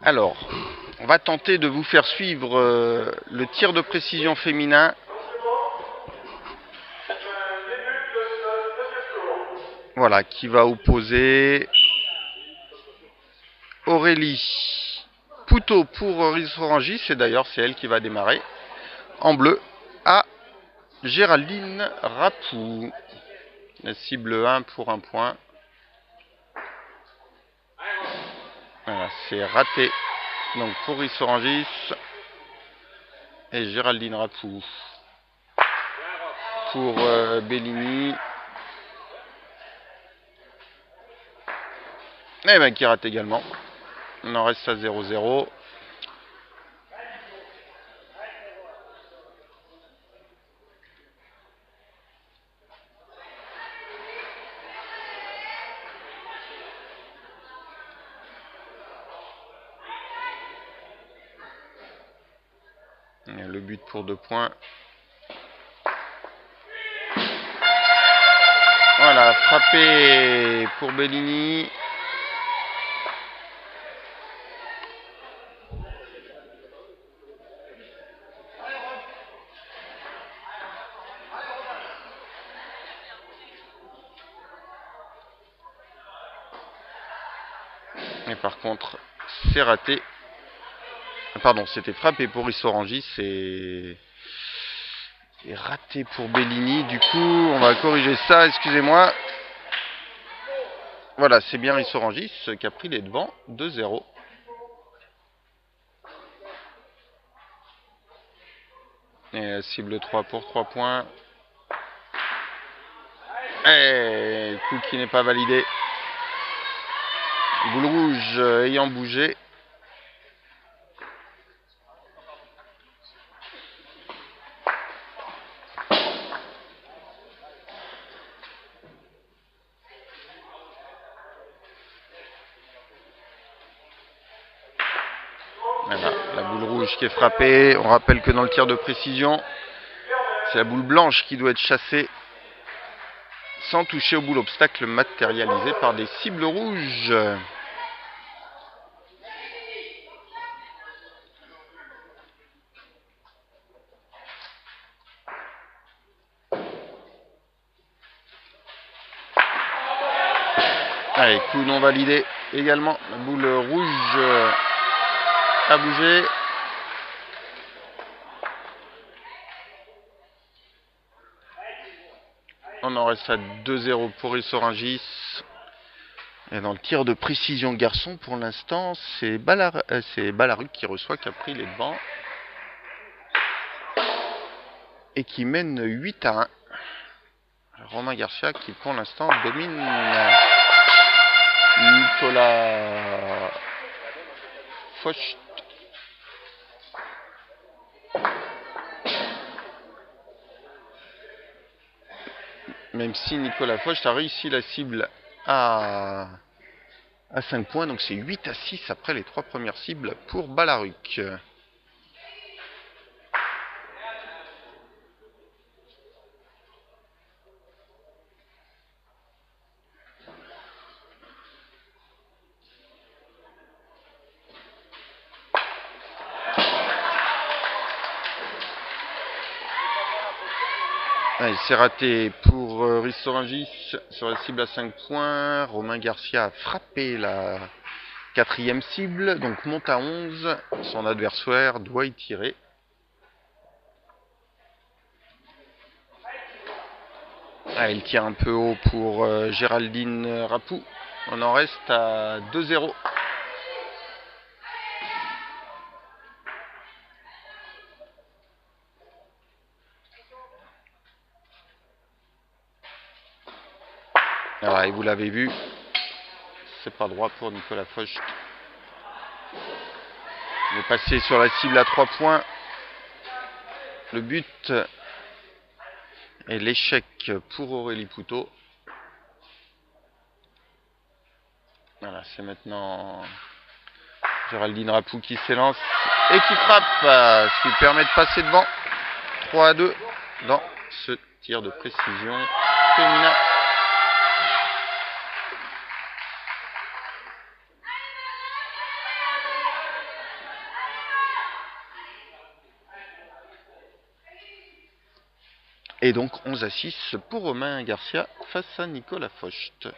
Alors, on va tenter de vous faire suivre le tir de précision féminin. Voilà, qui va opposer Aurélie Poutot pour Rissorangis, et d'ailleurs c'est elle qui va démarrer en bleu, à Géraldine Rapou. La cible 1 pour un point. Voilà, c'est raté. Donc pour Rissorangis et Géraldine Rapou. Pour Bellini. Et ben qui rate également. On en reste à 0-0. Le but pour 2 points. Voilà, frappé pour Bellini. Et par contre, c'est raté. Pardon, c'était frappé pour Rissorangis et raté pour Bellini. Du coup, on va corriger ça, excusez-moi. Voilà, c'est bien Rissorangis qui a pris les devants, 2-0. Et cible 3 pour 3 points. Et coup qui n'est pas validé. Boule rouge ayant bougé. Voilà, la boule rouge qui est frappée. On rappelle que dans le tir de précision, c'est la boule blanche qui doit être chassée sans toucher aux boules obstacles matérialisées par des cibles rouges. Allez, coup non validé également. La boule rouge a bougé. On en reste à 2-0 pour Rissorangis. Et dans le tir de précision garçon, pour l'instant, c'est Balaruc qui reçoit, qui a pris les devants. Et qui mène 8-1. Romain Garcia qui, pour l'instant, domine Nicolas Focht. Même si Nicolas Focht a réussi la cible à 5 points. Donc c'est 8-6 après les 3 premières cibles pour Balaruc. Allez, c'est raté pour Rissorangis sur la cible à 5 points. Romain Garcia a frappé la 4e cible, donc monte à 11. Son adversaire doit y tirer. Allez, il tire un peu haut pour Géraldine Rapou. On en reste à 2-0. Voilà, et vous l'avez vu, c'est pas droit pour Nicolas Focht. Il est passé sur la cible à 3 points. Le but est l'échec pour Aurélie Poutot. Voilà, c'est maintenant Géraldine Rapou qui s'élance et qui frappe, ce qui lui permet de passer devant. 3-2 dans ce tir de précision féminin. Et donc 11-6 pour Romain Garcia face à Nicolas Focht.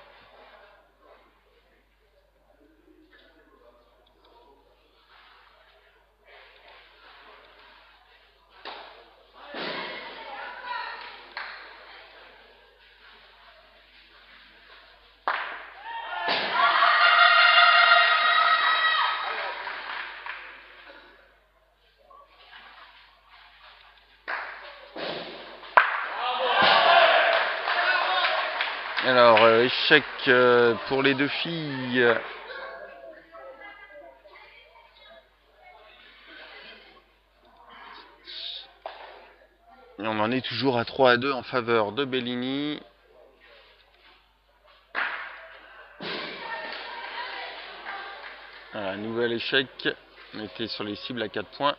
Alors, échec pour les deux filles. Et on en est toujours à 3-2 en faveur de Bellini. Voilà, nouvel échec. On était sur les cibles à 4 points.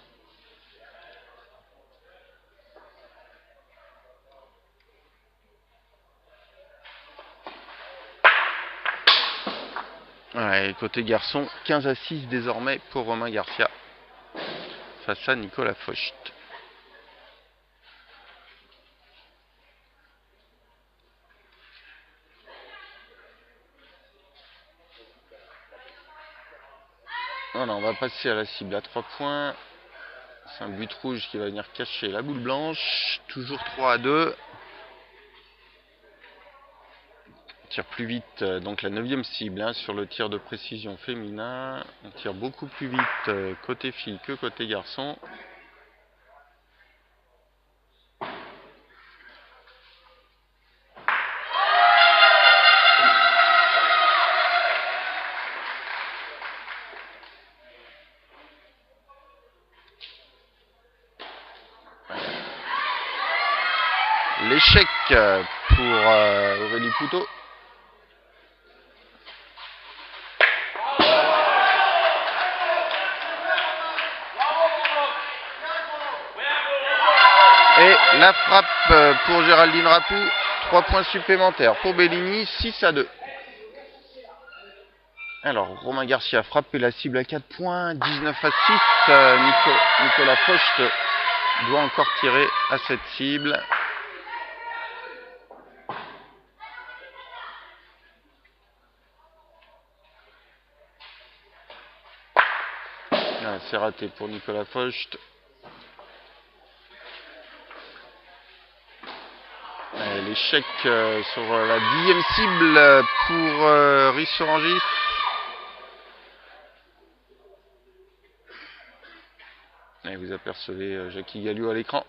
Ouais, côté garçon, 15-6 désormais pour Romain Garcia face à Nicolas Focht. Voilà, on va passer à la cible à 3 points. C'est un but rouge qui va venir cacher la boule blanche. Toujours 3-2. Tire plus vite, donc la 9e cible sur le tir de précision féminin. On tire beaucoup plus vite côté fille que côté garçon. L'échec pour Aurélie Poutot. Et la frappe pour Géraldine Rapou. 3 points supplémentaires pour Bellini, 6-2. Alors, Romain Garcia frappe la cible à 4 points, 19-6. Nicolas Focht doit encore tirer à cette cible. C'est raté pour Nicolas Focht. L'échec sur la 10e cible pour Rissorangis. Et vous apercevez Jackie Galliot à l'écran.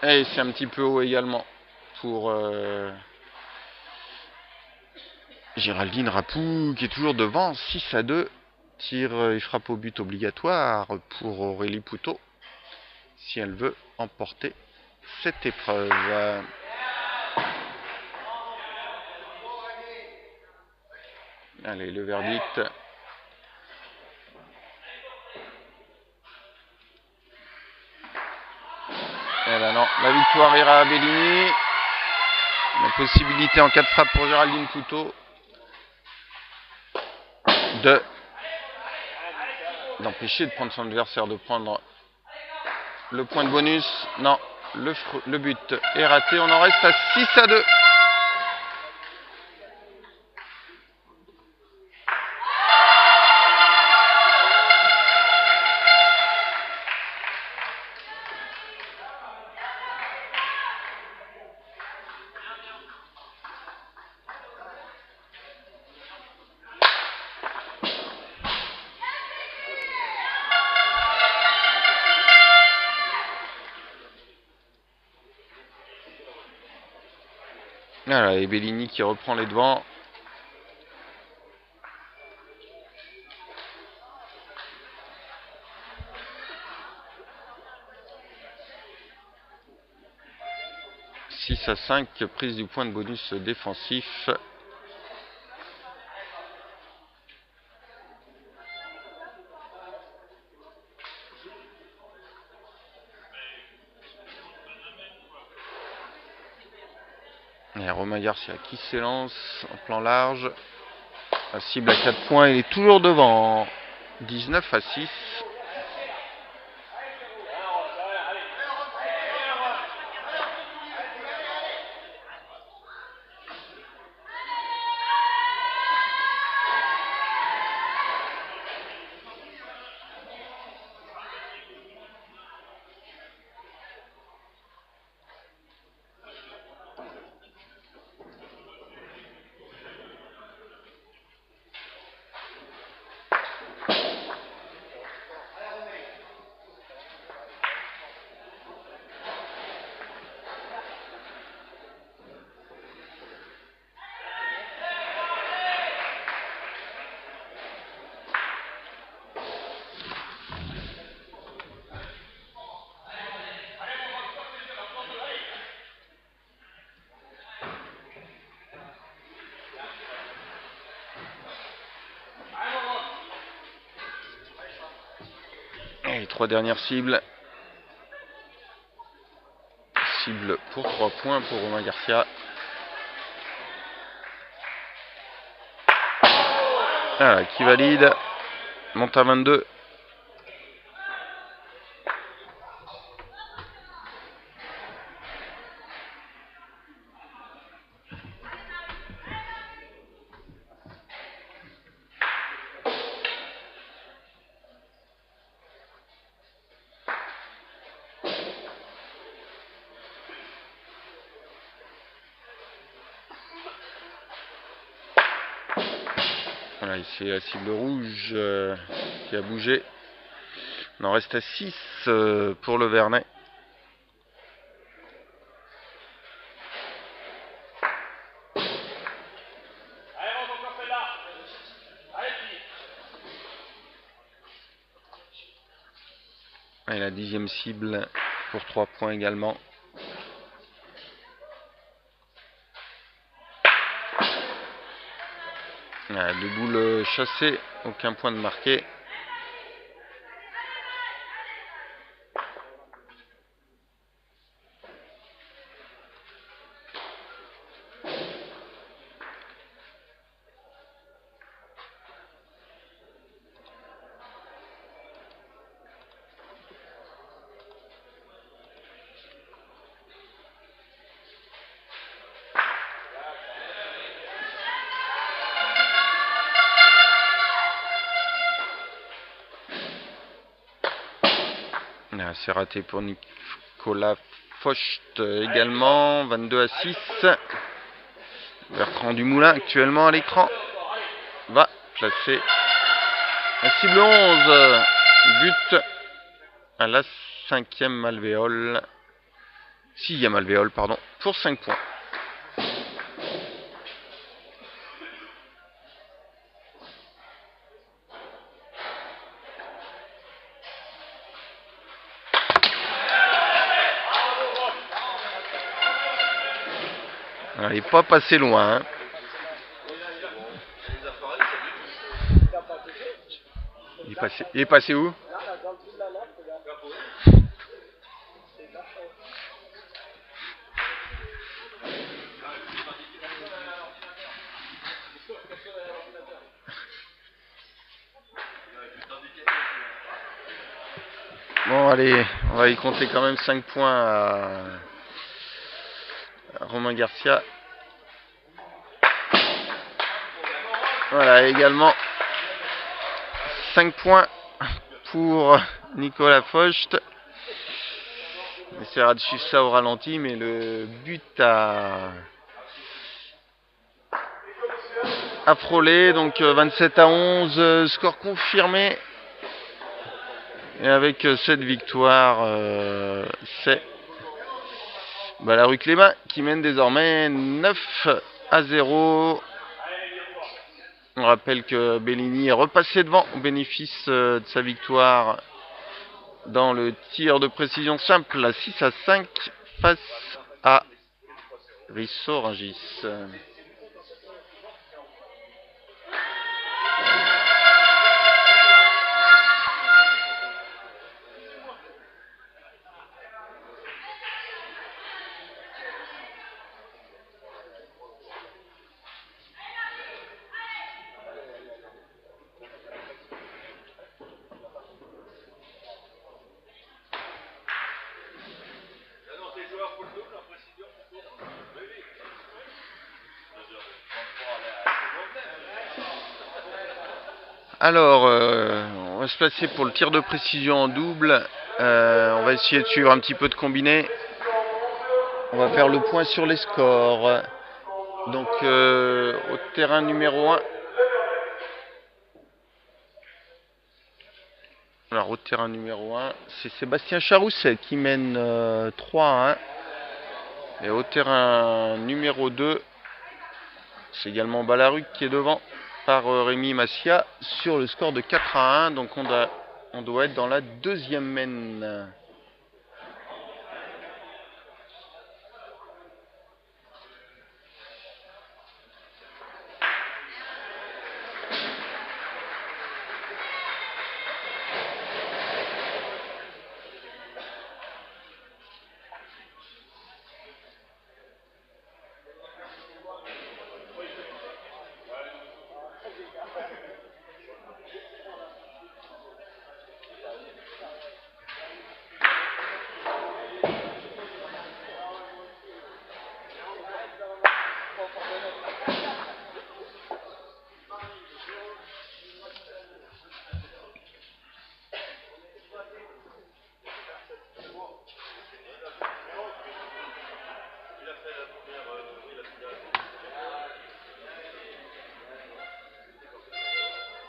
Et c'est un petit peu haut également pour Géraldine Rapou qui est toujours devant, 6-2. Tire et frappe au but obligatoire pour Aurélie Poutot si elle veut emporter cette épreuve. Allez, le verdict. Eh ben non, la victoire ira à Bellini. La possibilité en cas de frappe pour Géraldine Poutot d'empêcher de prendre son adversaire de prendre le point de bonus. Non, le but est raté. On en reste à 6-2. Voilà, et Bellini qui reprend les devants. « 6-5, prise du point de bonus défensif. Et Romain Garcia qui s'élance en plan large. La cible à 4 points, il est toujours devant. 19-6. Les 3 dernières cibles. Cible pour 3 points pour Romain Garcia. Voilà, qui valide. Monte à 22. Voilà, ici la cible rouge qui a bougé. On en reste à 6 pour le Vernet. Et la 10e cible pour 3 points également. Voilà, 2 boules chassées, aucun point de marqué. C'est raté pour Nicolas Focht également. 22 à 6. Bertrand Dumoulin actuellement à l'écran va placer la cible 11. But à la 5e alvéole. 6e alvéole, pardon, pour 5 points. Il n'est pas passé loin. Hein. Il est passé où? Bon, allez, on va y compter quand même 5 points à Romain Garcia. Voilà, également 5 points pour Nicolas Focht. On essaiera de suivre ça au ralenti, mais le but a frôlé. Donc 27 à 11, score confirmé. Et avec cette victoire, c'est Ballaruc les Bains qui mène désormais 9 à 0. On rappelle que Bellini est repassé devant au bénéfice de sa victoire dans le tir de précision simple à 6 à 5 face à Risso Rungis. Alors, on va se placer pour le tir de précision en double. On va essayer de suivre un petit peu de combiné. On va faire le point sur les scores. Donc, au terrain numéro 1. Alors, au terrain numéro 1, c'est Sébastien Charousset qui mène 3 à 1. Et au terrain numéro 2, c'est également Ballaruc qui est devant par Rémi Massia sur le score de 4 à 1. Donc on doit être dans la deuxième main.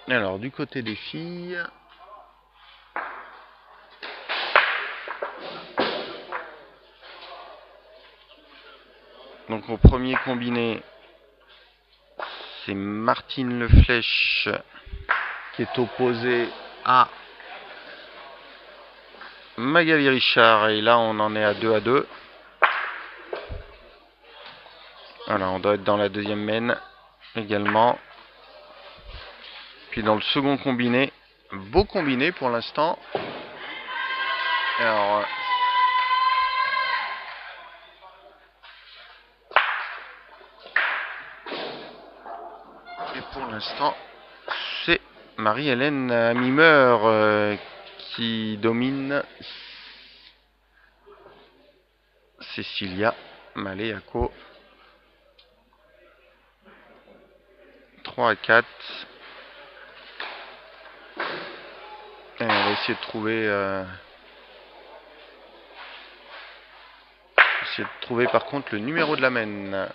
Alors, du côté des filles, donc au premier combiné, c'est Martine Leflèche qui est opposée à Magali Richard. Et là, on en est à 2-2. Voilà, on doit être dans la deuxième main également. Puis dans le second combiné, beau combiné pour l'instant. Alors, et pour l'instant, c'est Marie-Hélène Mimeur qui domine Cécilia Maléaco. 3-4. Et on va essayer de trouver par contre le numéro de la main.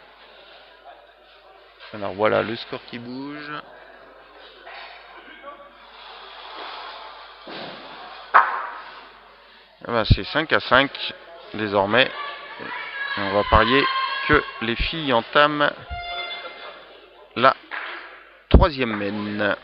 Alors voilà le score qui bouge. Eh ben, c'est 5-5 désormais. Et on va parier que les filles entament la troisième main.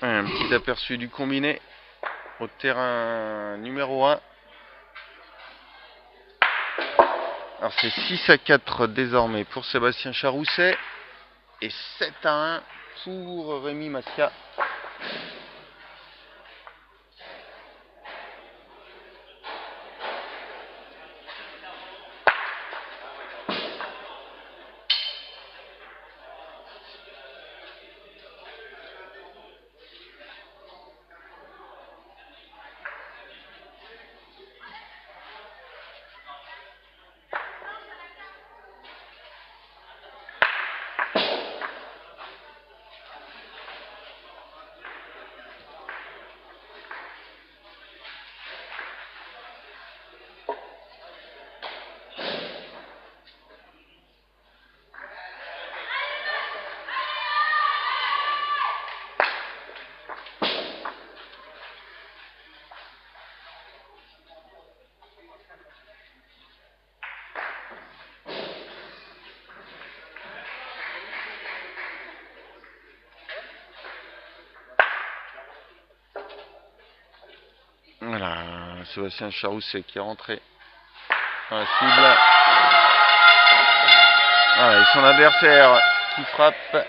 Un petit aperçu du combiné au terrain numéro 1. Alors c'est 6-4 désormais pour Sébastien Charousset et 7-1 pour Rémi Massia. Voilà, Sébastien Charousset qui est rentré dans la cible. Voilà, et son adversaire qui frappe.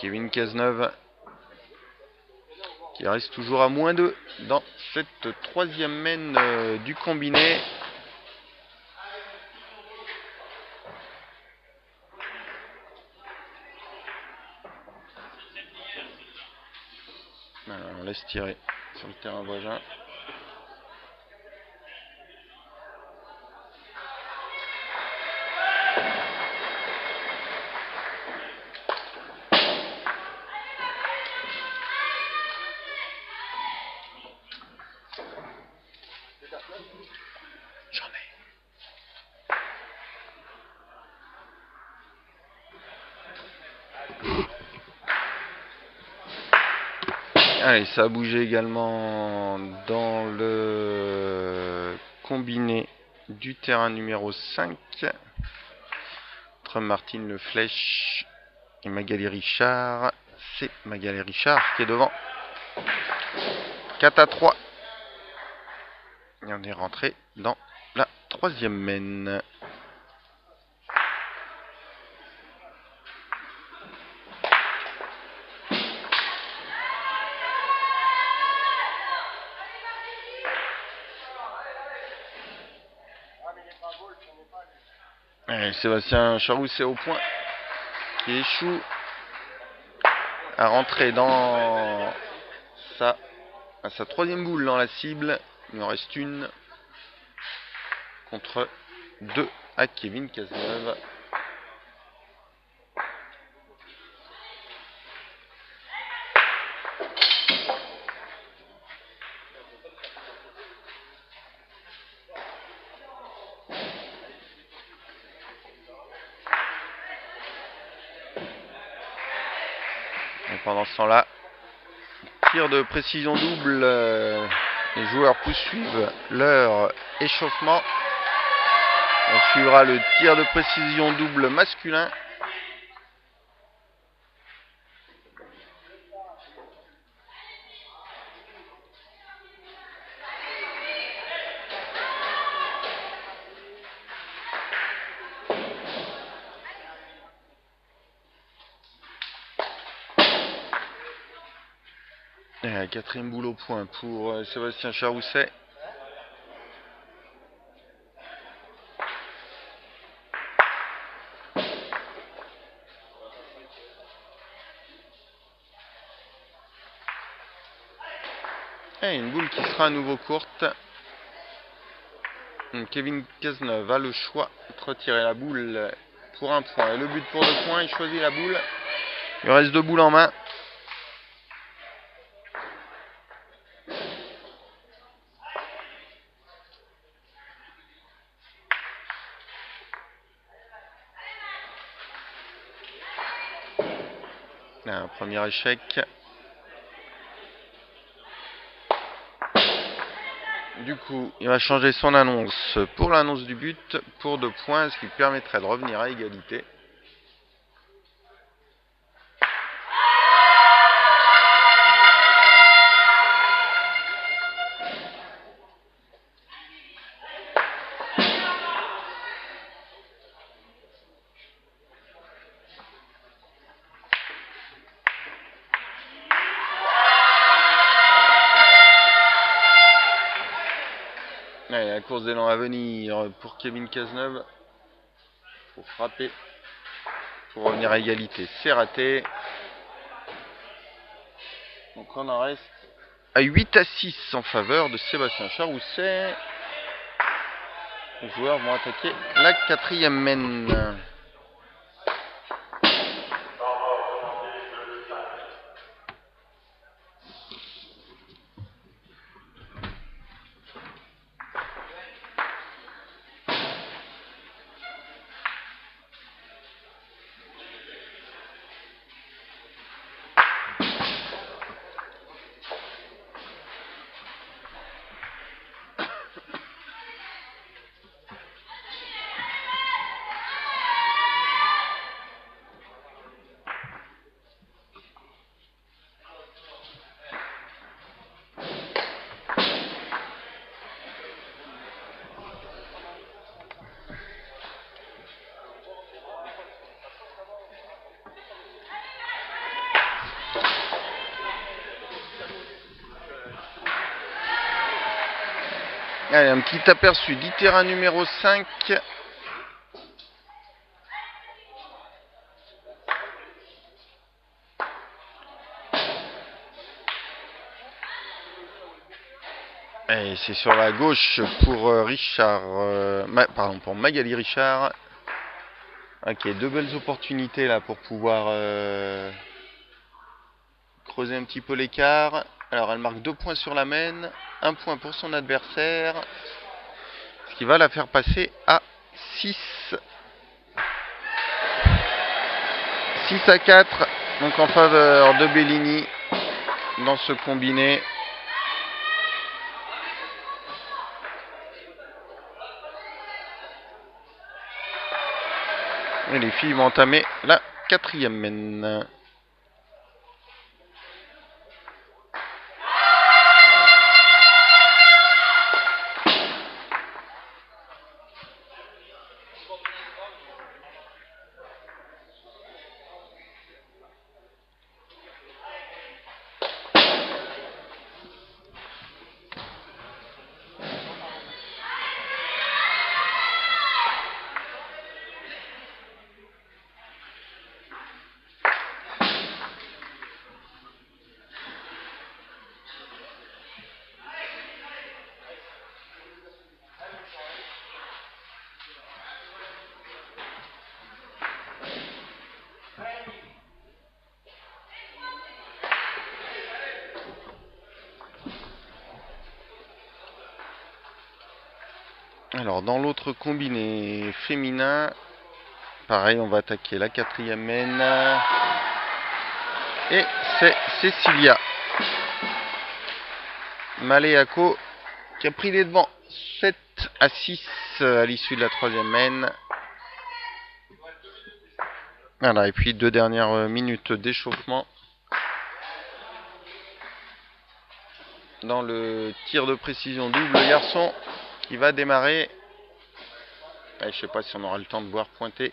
Kevin Cazeneuve qui reste toujours à -2 dans cette troisième main du combiné. Voilà, on laisse tirer sur le terrain voisin. Allez, ça a bougé également dans le combiné du terrain numéro 5. Entre Martine Le Flèche et Magali Richard. C'est Magali Richard qui est devant. 4-3. Et on est rentré dans la troisième main. Et Sébastien Charousset au point, qui échoue à rentrer dans sa troisième boule dans la cible. Il en reste une contre 2 à Kevin Cazeneuve. Et pendant ce temps-là, tir de précision double. Les joueurs poursuivent leur échauffement. On suivra le tir de précision double masculin. Et la quatrième boule au point pour Sébastien Charousset. Et une boule qui sera à nouveau courte. Donc Kevin Cazeneuve a le choix de retirer la boule pour un point. Et le but pour 2 points, il choisit la boule. Il reste 2 boules en main. Un premier échec. Du coup, il va changer son annonce pour l'annonce du but pour 2 points, ce qui permettrait de revenir à égalité. Allez, la course d'élan à venir pour Kevin Cazeneuve. Pour frapper. Pour revenir à égalité. C'est raté. Donc on en reste à 8-6 en faveur de Sébastien Charousset. Les joueurs vont attaquer la quatrième main. Allez, un petit aperçu du terrain numéro 5. Et c'est sur la gauche pour Richard, pour Magali Richard. Ok, 2 belles opportunités là pour pouvoir creuser un petit peu l'écart. Alors elle marque 2 points sur la main, 1 point pour son adversaire, ce qui va la faire passer à 6 à 4, donc en faveur de Bellini. dans ce combiné. Et les filles vont entamer la 4e main. Alors dans l'autre combiné féminin, pareil, on va attaquer la 4e main. Et c'est Cecilia Maleako qui a pris les devants 7-6 à l'issue de la 3e main. Voilà, et puis 2 dernières minutes d'échauffement dans le tir de précision double garçon qui va démarrer. Je ne sais pas si on aura le temps de voir pointer.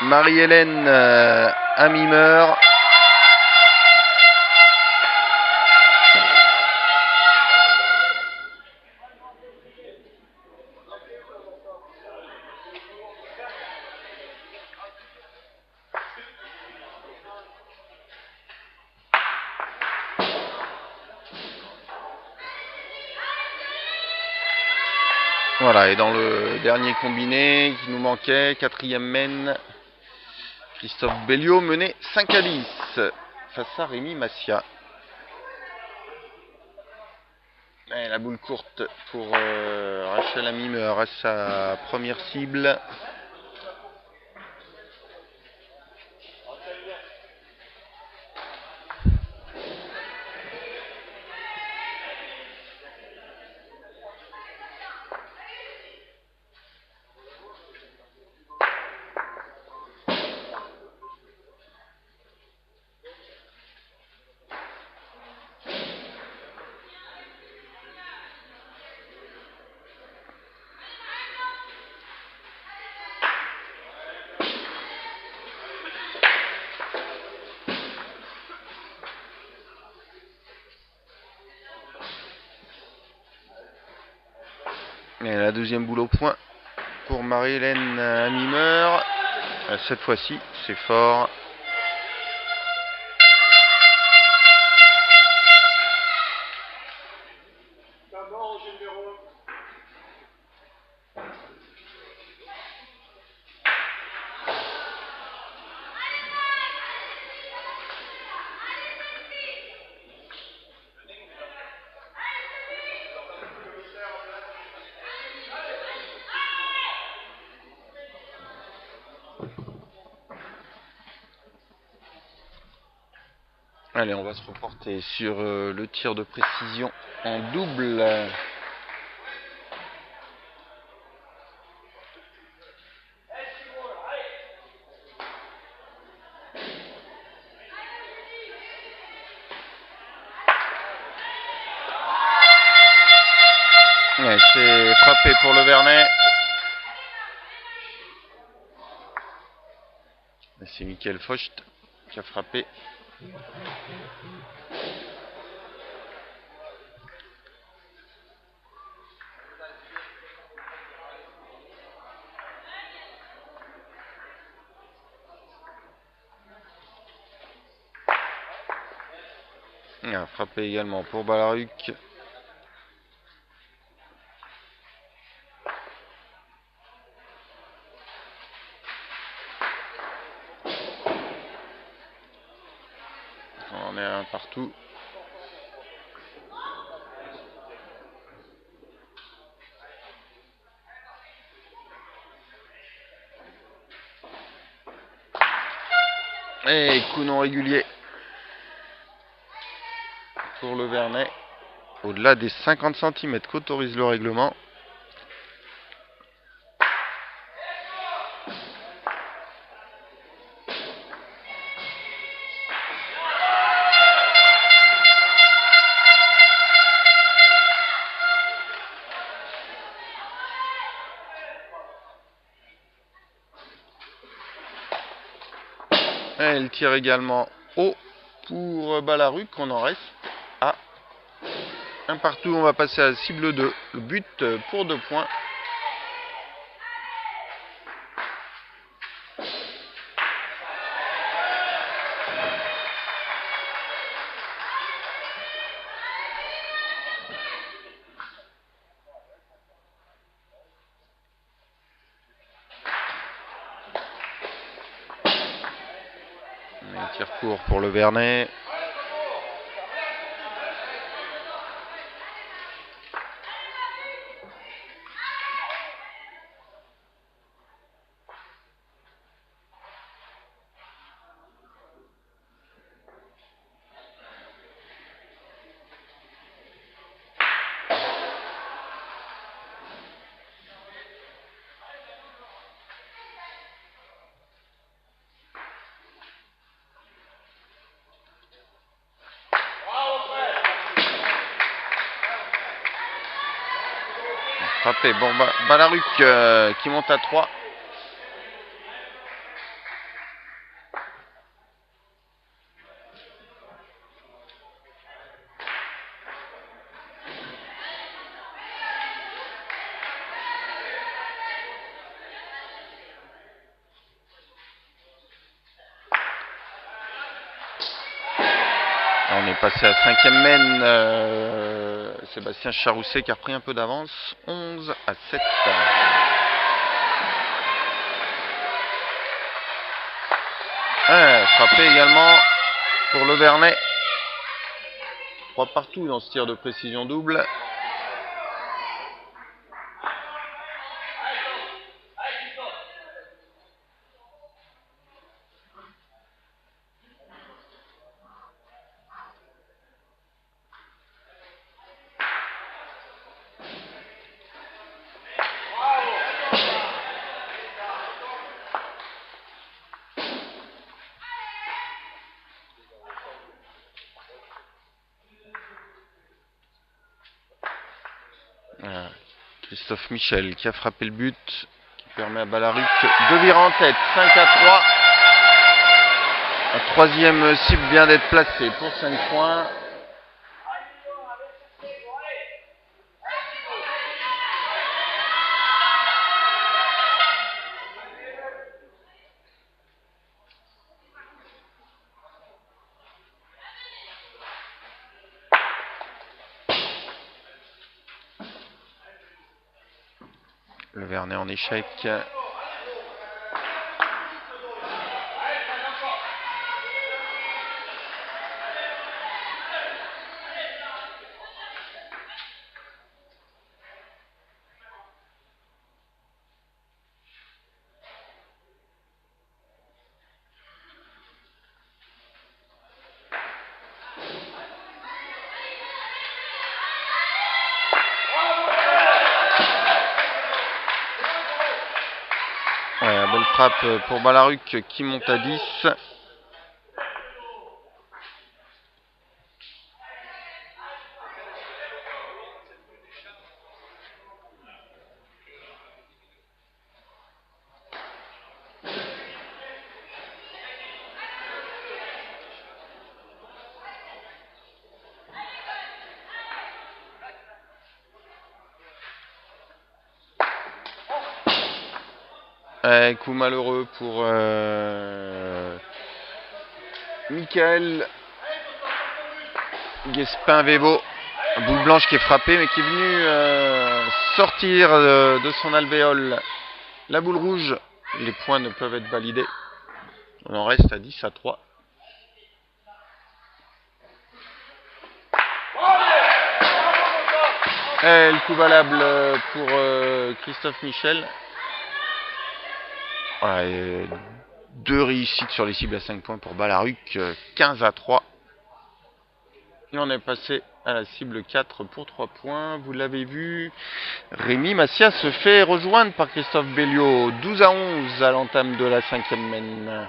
Marie-Hélène Amimer. Voilà, et dans le dernier combiné qui nous manquait, 4e main, Christophe Belliot menait 5-10 face à Rémi Massia. Et la boule courte pour Rachel Amimer à sa première cible. Et la deuxième boule au point pour Marie-Hélène Amimer. Cette fois-ci, c'est fort. Allez, on va se reporter sur le tir de précision en double. Ouais, c'est frappé pour le Vernet. C'est Michael Faucht qui a frappé. Il a frappé également pour Balaruc. On en est un partout. Et coup non régulier pour le Vernet. Au-delà des 50 cm qu'autorise le règlement. Et elle tire également haut pour Balaruc. On en reste à un partout. On va passer à la cible 2. Le but pour 2 points. Un tir court pour le Vernet. Frappé. Bon, Balaruc qui monte à 3. On est passé à 5e mène. Sébastien Charousset qui a repris un peu d'avance. 11-7. Frappé également pour le Vernet. 3 partout dans ce tir de précision double. Christophe Michel qui a frappé le but, qui permet à Balaruc de virer en tête. 5-3. La troisième cible vient d'être placée pour 5 points. Le Vernet en échec. Belle frappe pour Balaruc qui monte à 10. Coup malheureux pour Michael Guespin-Vévo. Boule blanche qui est frappée mais qui est venu sortir de son alvéole la boule rouge. Les points ne peuvent être validés. On en reste à 10-3. Le coup valable pour Christophe Michel. 2 réussites sur les cibles à 5 points pour Balaruc, 15-3. Et on est passé à la cible 4 pour 3 points. Vous l'avez vu, Rémi Massia se fait rejoindre par Christophe Belliot, 12-11 à l'entame de la 5e main.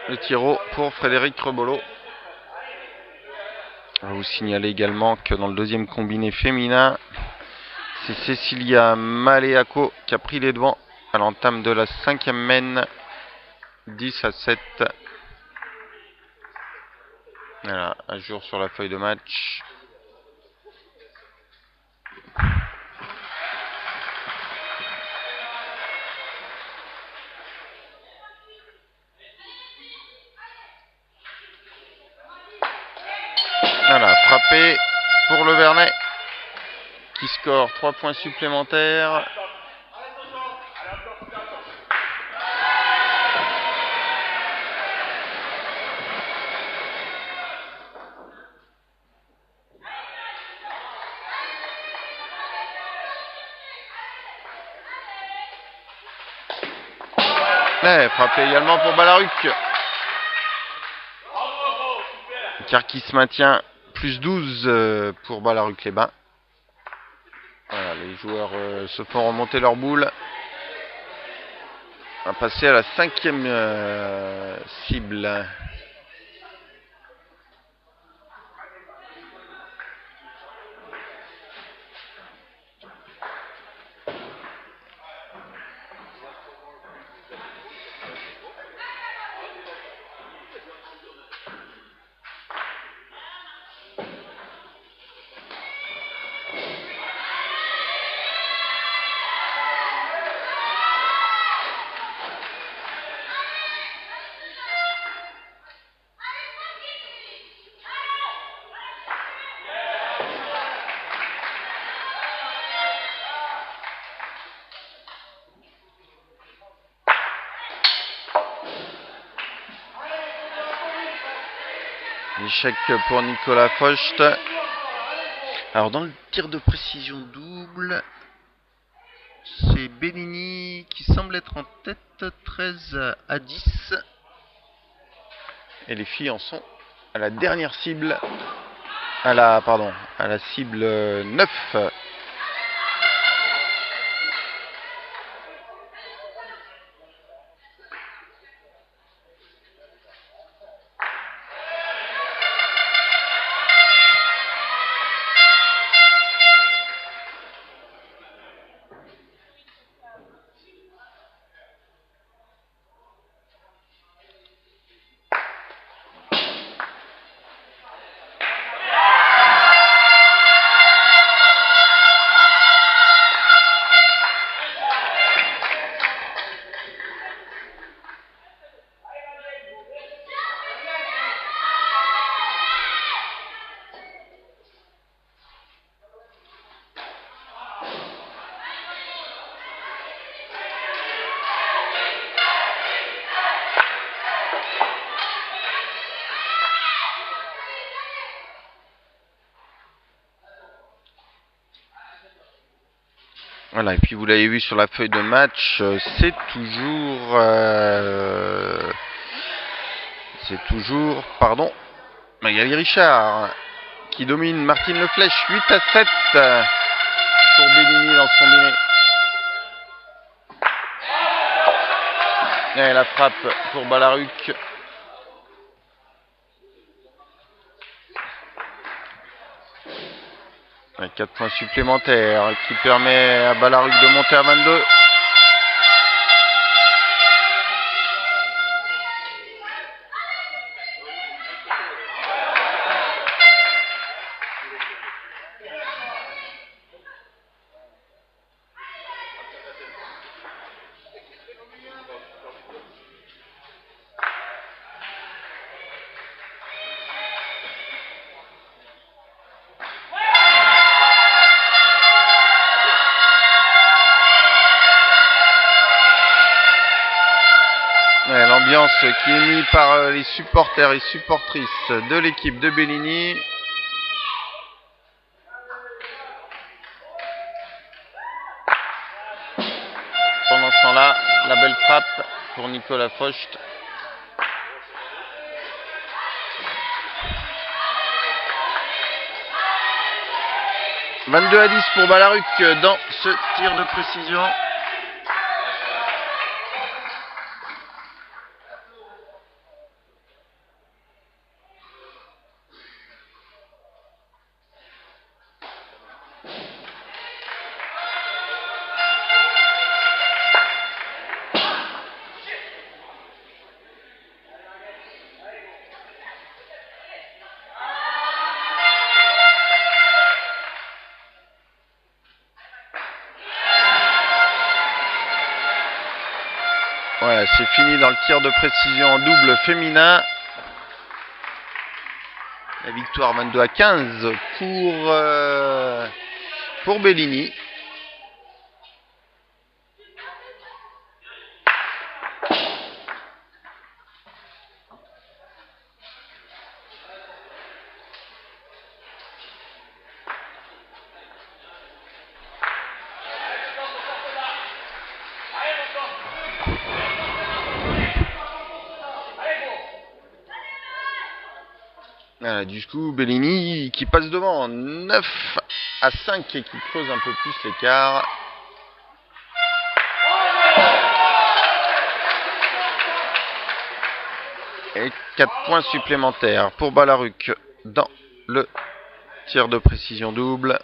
Le tiro pour Frédéric Rebolo. On va vous signaler également que dans le deuxième combiné féminin, c'est Cecilia Maleaco qui a pris les devants à l'entame de la 5e main, 10-7. Voilà, à jour sur la feuille de match. Voilà, frappé pour le Vernet qui score 3 points supplémentaires. Ouais, frappé également pour Balaruc. Car qui se maintient plus 12 pour Balaruc-les-Bains. Voilà, les joueurs se font remonter leur boule. On va passer à la 5e cible. Échec pour Nicolas Focht. Alors dans le tir de précision double, c'est Bellini qui semble être en tête, 13-10. Et les filles en sont à la dernière cible, à la cible 9. Voilà, et puis vous l'avez vu sur la feuille de match, c'est toujours, Magali Richard qui domine Martine Leflèche, 8-7 pour Bellini dans ce combiné. Et la frappe pour Balaruc. Avec 4 points supplémentaires qui permet à Ballaruc de monter à 22. L'ambiance qui est mise par les supporters et supportrices de l'équipe de Bellini. Pendant ce temps-là, la belle frappe pour Nicolas Faucht. « 22-10 pour Ballaruc dans ce tir de précision. Voilà, c'est fini dans le tir de précision en double féminin. La victoire 22-15 pour Bellini. Voilà, du coup, Bellini qui passe devant 9-5 et qui creuse un peu plus l'écart. Et 4 points supplémentaires pour Ballaruc dans le tir de précision double.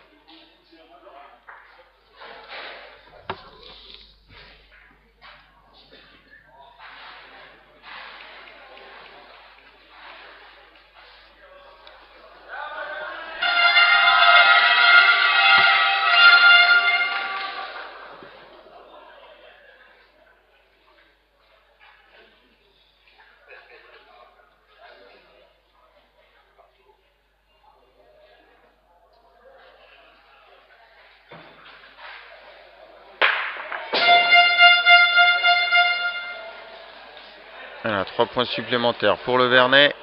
Voilà, 3 points supplémentaires pour le Vernet.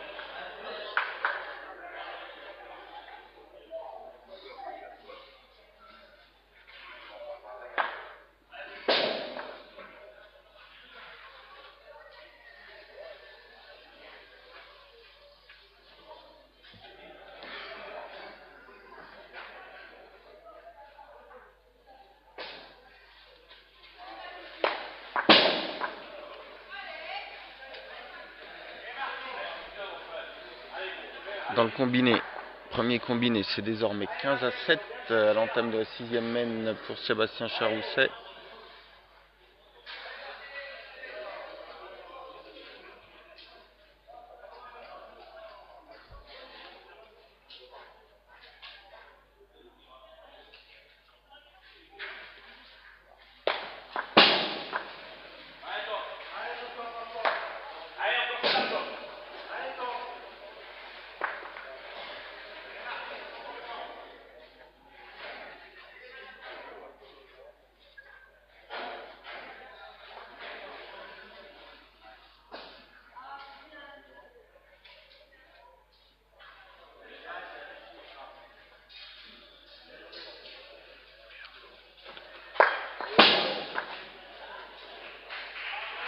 Dans le combiné, premier combiné, c'est désormais 15-7 à l'entame de la 6e main pour Sébastien Charousset.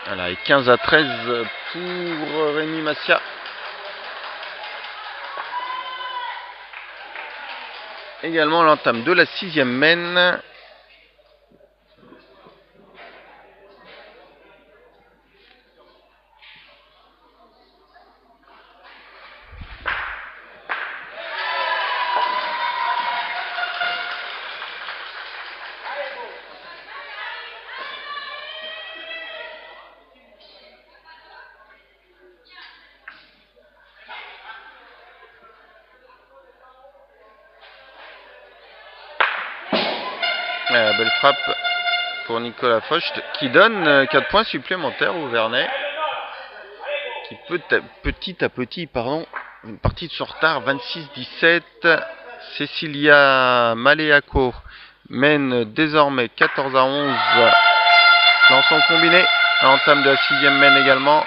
Voilà, et 15-13 pour Rémi Massia. Également l'entame de la 6e main. Belle frappe pour Nicolas Focht qui donne 4 points supplémentaires au Vernet. Qui petit à petit, une partie de son retard, 26-17. Cecilia Maleaco mène désormais 14-11 dans son combiné. À l'entame de la 6e mène également.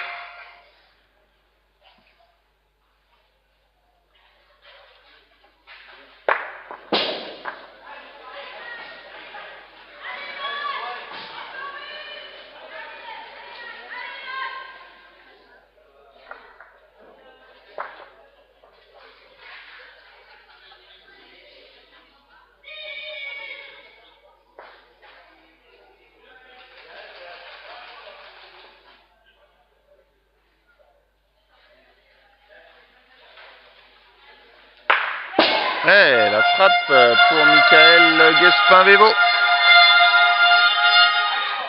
La frappe pour Michael Guespin-Vévo.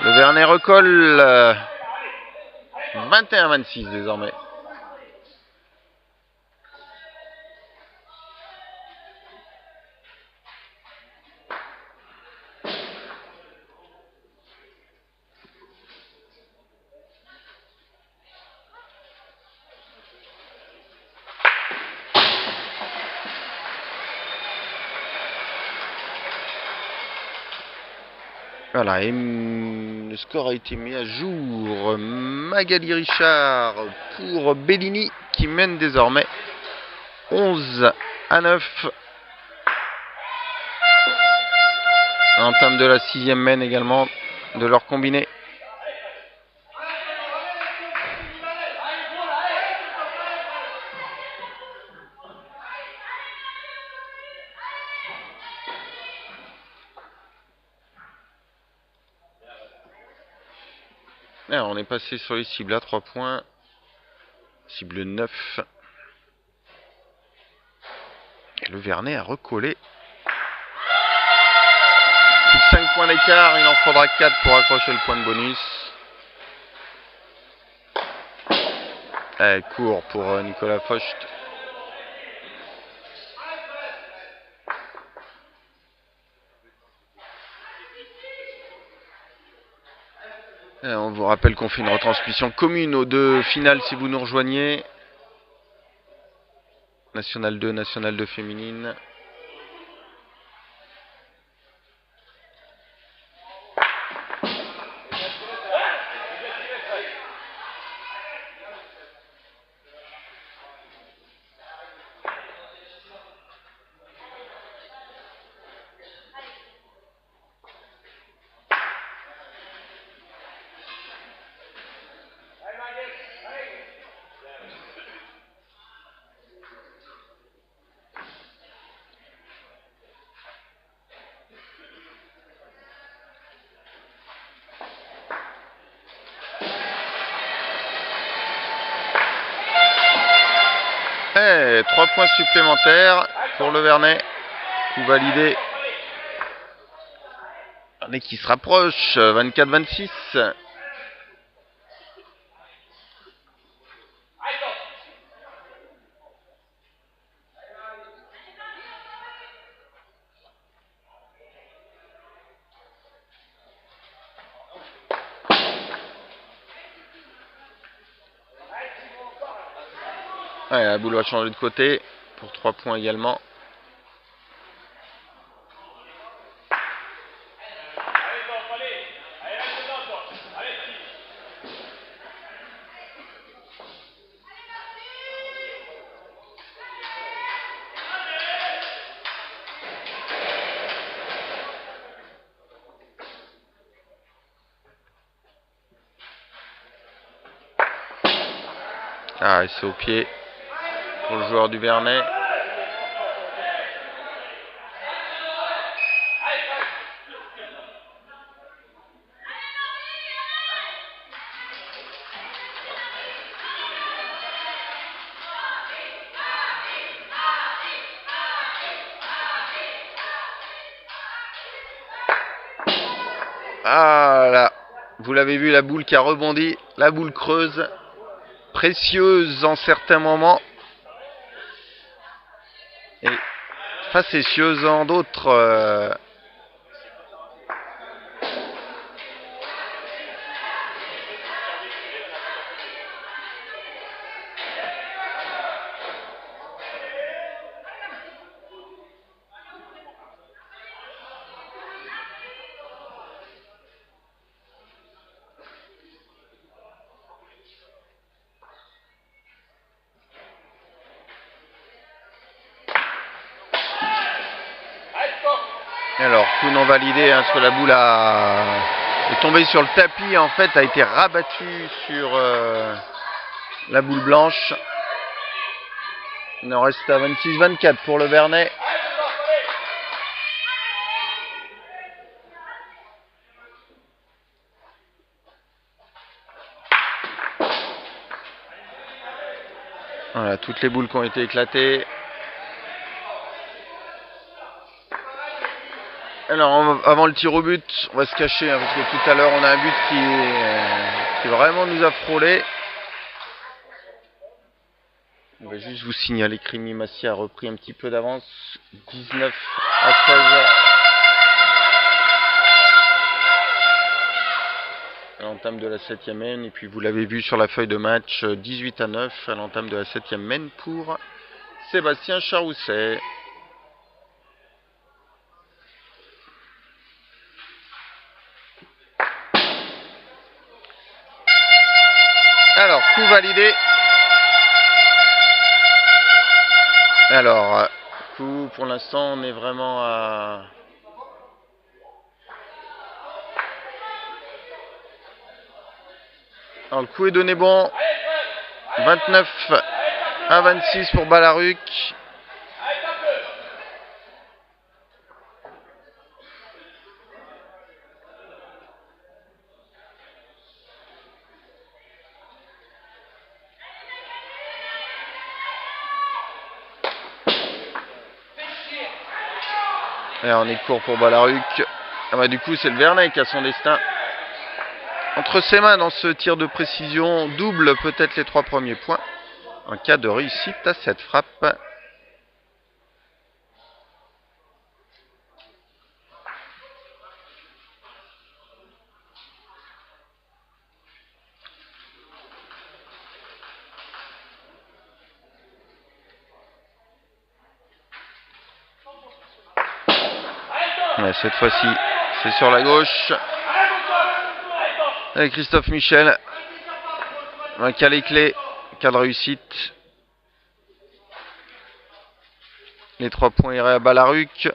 Le Vernet recolle 21-26 désormais. Voilà, et le score a été mis à jour. Magali Richard pour Bellini qui mène désormais 11-9. Entame de la 6e mène également de leur combiné. Alors, on est passé sur les cibles à 3 points. Cible 9. Et le Vernet a recollé. Plus de 5 points d'écart. Il en faudra 4 pour accrocher le point de bonus. Court pour Nicolas Focht. On vous rappelle qu'on fait une retransmission commune aux deux finales si vous nous rejoignez. National 2, National 2 féminine. Et 3 points supplémentaires pour le Vernet. Coup validé. Vernet qui se rapproche, 24-26. La boule va changer de côté pour 3 points également. Et c'est au pied pour le joueur du Vernet. Là, vous l'avez vu, la boule qui a rebondi, la boule creuse, précieuse en certains moments et facétieuse en d'autres. Alors, coup non validé, hein, parce que la boule est tombée sur le tapis, en fait, a été rabattue sur la boule blanche. Il en reste à 26-24 pour le Vernet. Voilà, toutes les boules qui ont été éclatées. Alors, avant le tir au but, on va se cacher, hein, parce que tout à l'heure, on a un but qui vraiment nous a frôlé. On va juste vous signaler que Rémi Massier a repris un petit peu d'avance. 19-16. À l'entame de la 7e main. Et puis vous l'avez vu sur la feuille de match, 18-9 à l'entame de la 7e main pour Sébastien Charousset. Alors, coup validé. Alors, coup pour l'instant, on est vraiment à... Alors, le coup est donné bon. 29-26 pour Balaruc. Et on est court pour Balaruc. Ah bah, du coup, c'est le Vernet qui a son destin entre ses mains dans ce tir de précision. Double peut-être les 3 premiers points en cas de réussite à cette frappe. Ouais, cette fois-ci, c'est sur la gauche. Avec Christophe Michel. Un cas les clés, cas de réussite. Les 3 points iraient à Balaruc.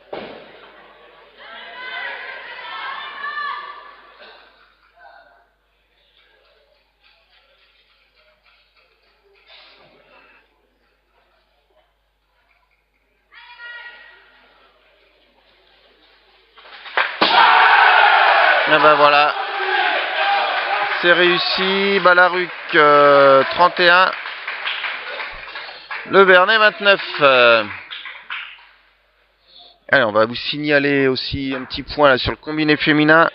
Et ben voilà. C'est réussi. Balaruc 31. Le Vernet 29. Allez, on va vous signaler aussi un petit point là sur le combiné féminin.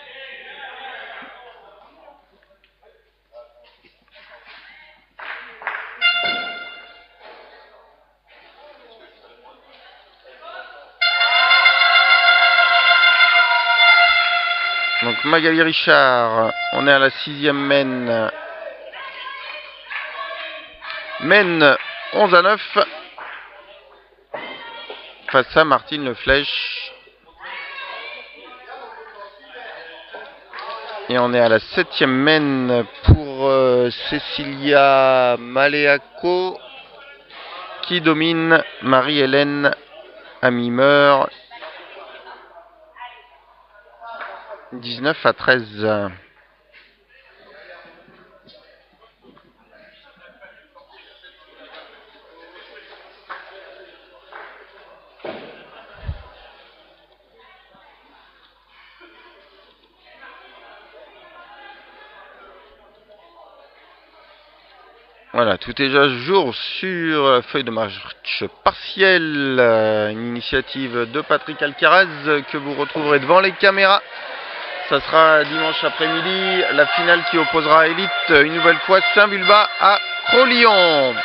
Donc Magali Richard, on est à la 6e main. Mène 11-9. Face à Martine Le Flèche. Et on est à la 7e main pour Cecilia Maleaco qui domine Marie-Hélène Amimer. 19-13. Voilà, tout est déjà jour sur la feuille de match partielle. Une initiative de Patrick Alcaraz que vous retrouverez devant les caméras. Ça sera dimanche après-midi, la finale qui opposera Elite une nouvelle fois Saint-Vulbas à Crolyon.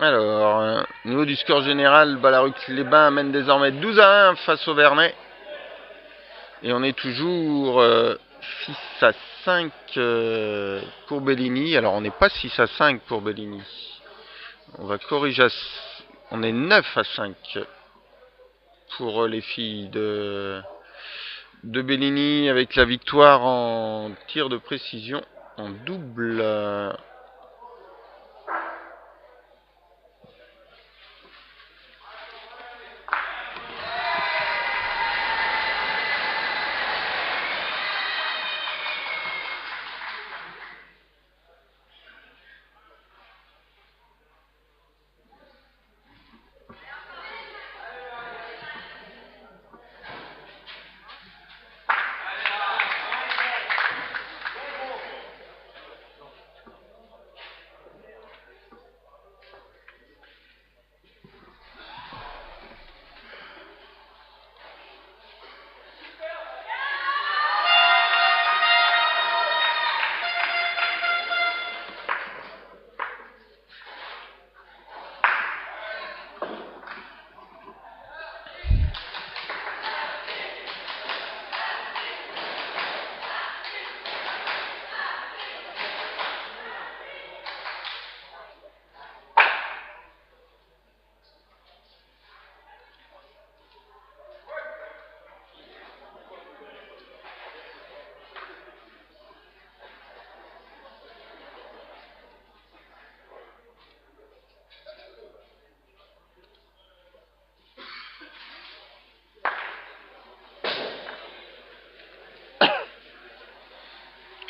Alors, au niveau du score général, Ballaruc-les-Bains mène désormais 12-1 face au Vernet. Et on est toujours 6-5 pour Bellini. Alors, on n'est pas 6-5 pour Bellini. On va corriger. On est 9-5 pour les filles de Bellini avec la victoire en tir de précision en double.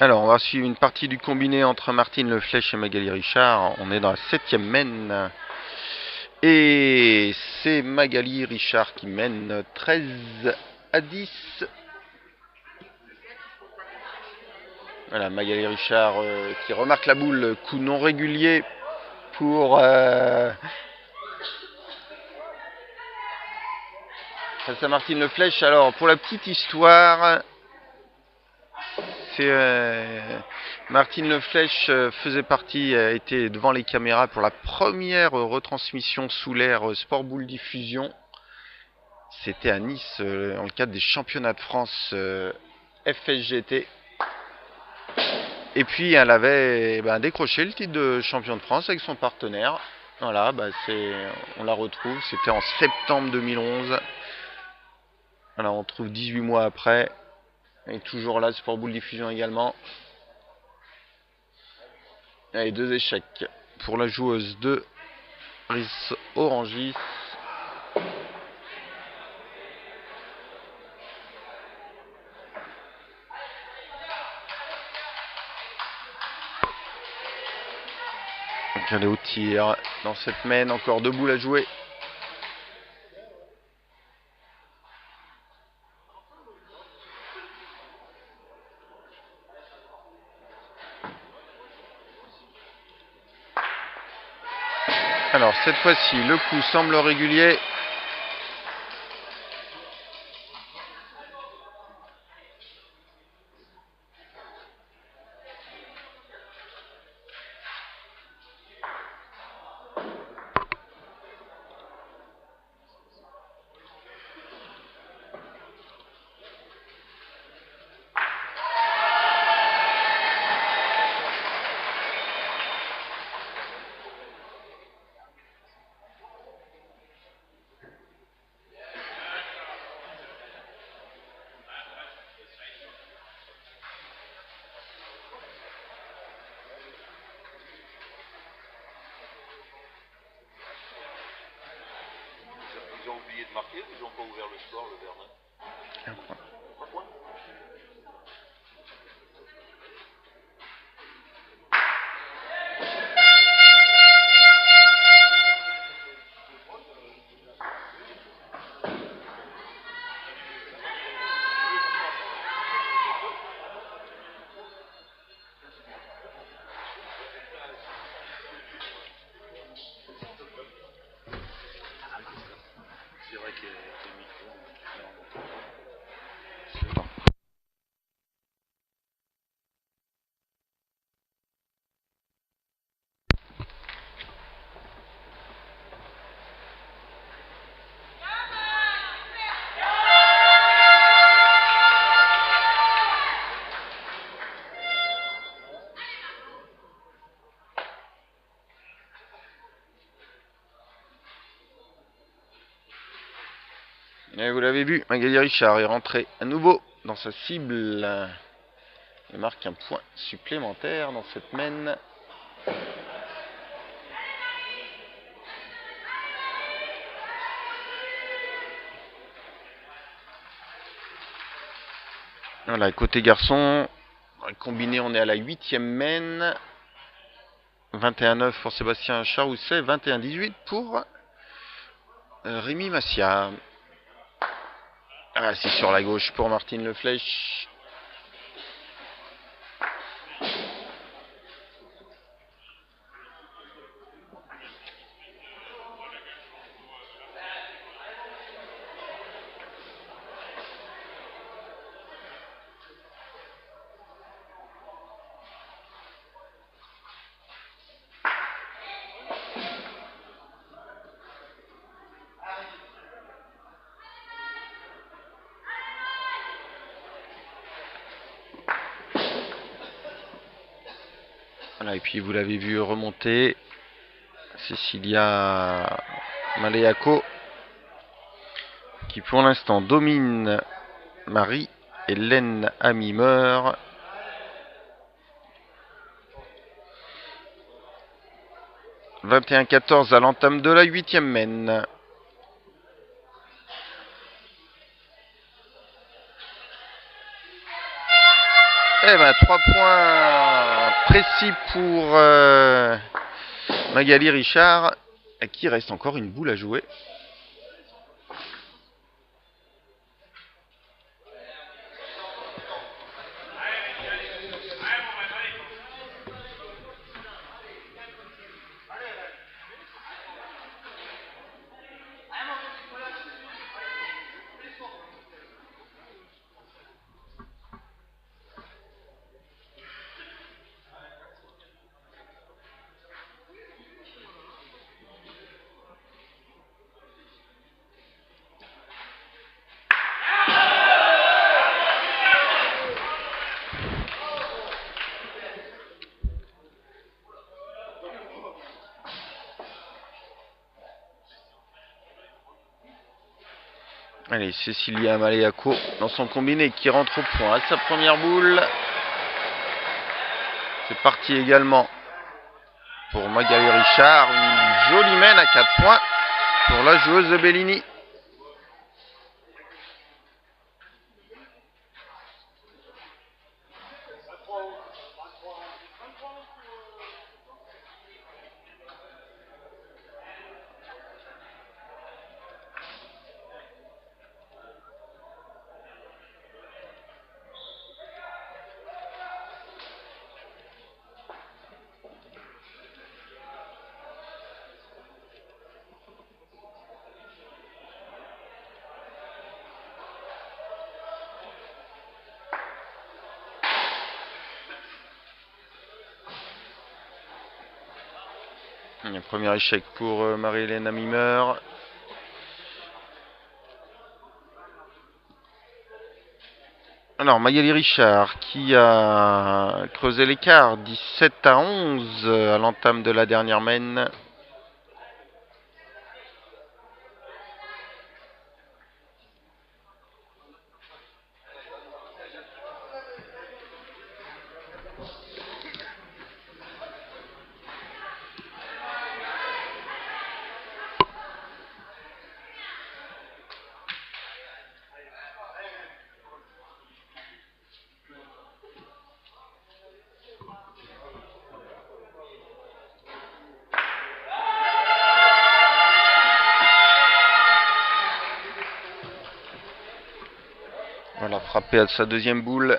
Alors, on va suivre une partie du combiné entre Martine Leflèche et Magali Richard. On est dans la 7e mène. Et c'est Magali Richard qui mène 13-10. Voilà, Magali Richard qui remarque la boule. Coup non régulier pour face à Martine Leflèche. Alors, pour la petite histoire... Martine Leflèche faisait partie, était devant les caméras pour la première retransmission sous l'ère Sport Boule Diffusion. C'était à Nice, dans le cadre des championnats de France FSGT. Et puis elle avait décroché le titre de champion de France avec son partenaire. Voilà, on la retrouve, c'était en septembre 2011. Voilà, on retrouve 18 mois après. Elle est toujours là, Sport Boule Diffusion également. Allez, 2 échecs pour la joueuse de Brice Orangis. Donc elle est au tir dans cette mène, encore 2 boules à jouer. Alors cette fois-ci, le coup semble régulier. Ils ont oublié de marquer ou ils n'ont pas ouvert le score, le Vernet? Un point. C'est vrai que le micro... Et vous l'avez vu, Magali Richard est rentré à nouveau dans sa cible. Il marque un point supplémentaire dans cette mène. Voilà, côté garçon, combiné, on est à la 8e mène. 21-9 pour Sébastien Charousset, 21-18 pour Rémi Massia. Ah, c'est sur la gauche pour Martine Leflèche. Voilà, et puis vous l'avez vu remonter, Cecilia Maleaco, qui pour l'instant domine Marie-Hélène Amimer. « 21-14 à l'entame de la 8e mène. Eh ben, 3 points précis pour Magali Richard, à qui reste encore une boule à jouer. Allez, Cecilia Maleaco dans son combiné qui rentre au point à sa première boule. C'est parti également pour Magali Richard. Une jolie mène à 4 points pour la joueuse de Bellini. Un premier échec pour Marie-Hélène Amimer. Alors, Magali Richard qui a creusé l'écart, 17-11 à l'entame de la dernière mène. Voilà, frappé à sa deuxième boule.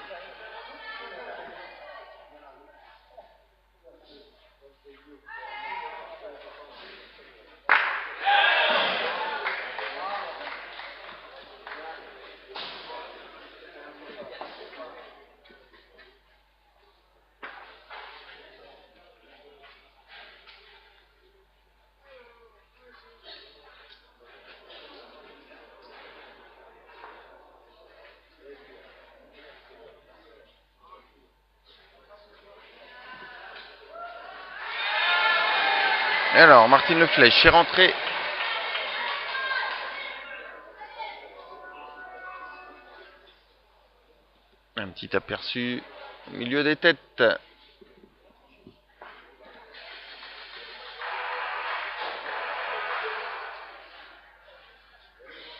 Et alors, Martine Leflèche est rentrée petit aperçu au milieu des têtes.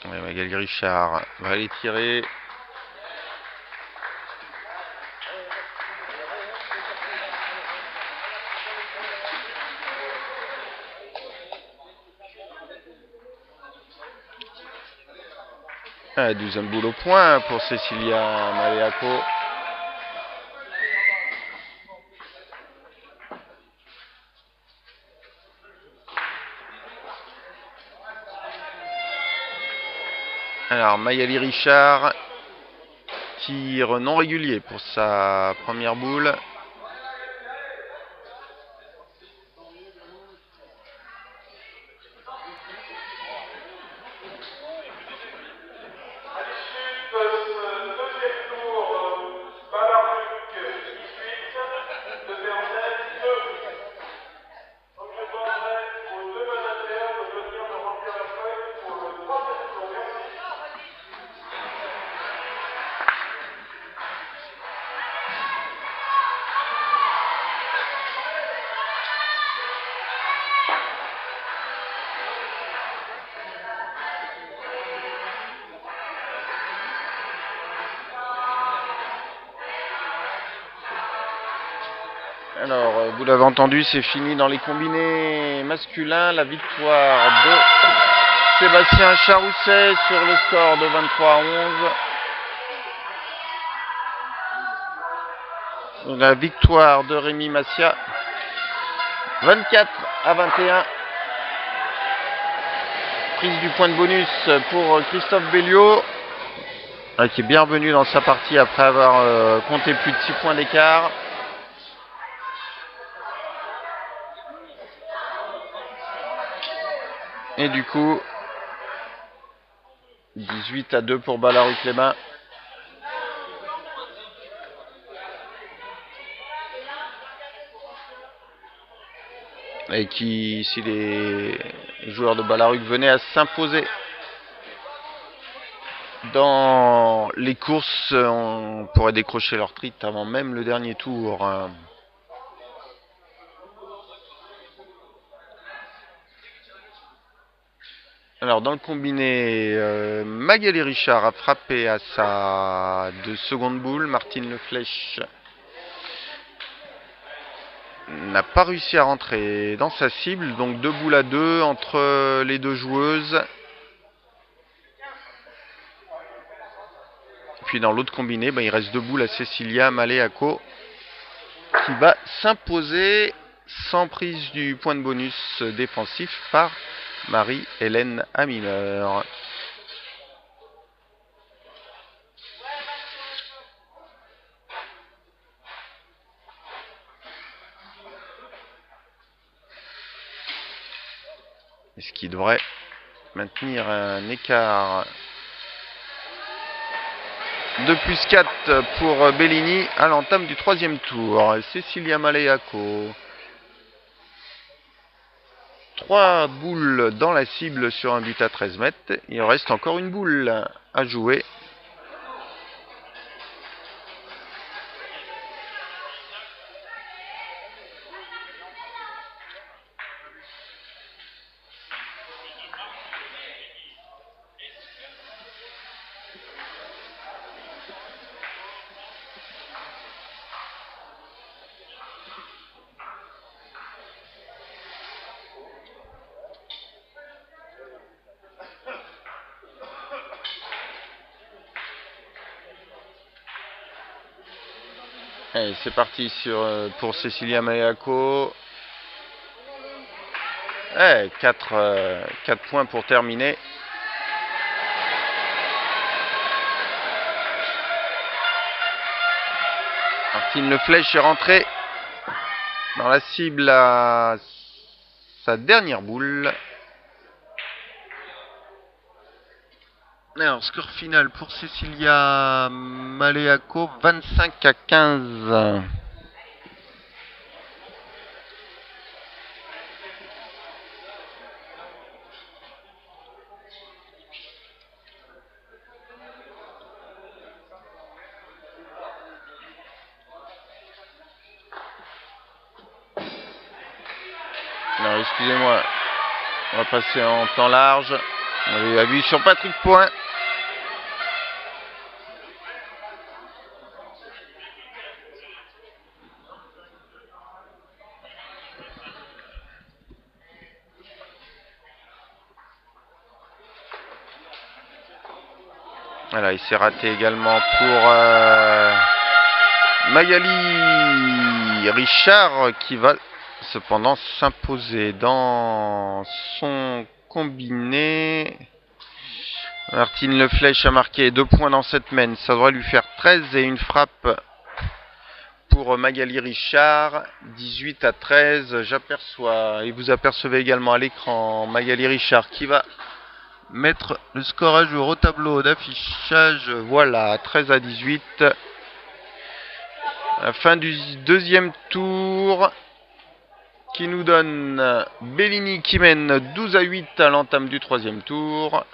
Ouais, Magali Richard va aller tirer. Ah, 12e boule au point pour Cecilia Maleaco. Alors, Magali Richard, tir non régulier pour sa première boule. Alors, vous l'avez entendu, c'est fini dans les combinés masculins. La victoire de Sébastien Charousset sur le score de 23 à 11. La victoire de Rémi Massia, 24 à 21. Prise du point de bonus pour Christophe Belliot, qui est bien revenu dans sa partie après avoir compté plus de 6 points d'écart. Et du coup, 18 à 2 pour Ballaruc-les-Bains. Et qui, si les joueurs de Ballaruc venaient à s'imposer dans les courses, on pourrait décrocher leur titre avant même le dernier tour. Alors dans le combiné, Magali Richard a frappé à sa seconde boule. Martine Leflèche n'a pas réussi à rentrer dans sa cible. Donc 2 boules à 2 entre les deux joueuses. Puis dans l'autre combiné, il reste 2 boules à Cecilia Maleaco, qui va s'imposer sans prise du point de bonus défensif par Marie-Hélène Haminer. Ce qui devrait maintenir un écart de plus 4 pour Bellini à l'entame du 3e tour. Cecilia Maleaco. 3 boules dans la cible sur un but à 13 mètres. Il reste encore une boule à jouer. Allez, c'est parti pour Cecilia Maleaco. 4 points pour terminer. Martine Leflèche est rentrée dans la cible à sa dernière boule. Alors, score final pour Cecilia Maleaco, 25 à 15. excusez-moi. On va passer en temps large. On avait appuyé sur Patrick Point. Voilà, il s'est raté également pour Magali Richard qui va cependant s'imposer dans son combiné. Martine Leflèche a marqué 2 points dans cette mène. Ça devrait lui faire 13 et une frappe pour Magali Richard. 18-13, j'aperçois. Et vous apercevez également à l'écran Magali Richard qui va mettre le score à jour au tableau d'affichage. Voilà, 13-18. La fin du deuxième tour qui nous donne Bellini qui mène 12-8 à l'entame du troisième tour.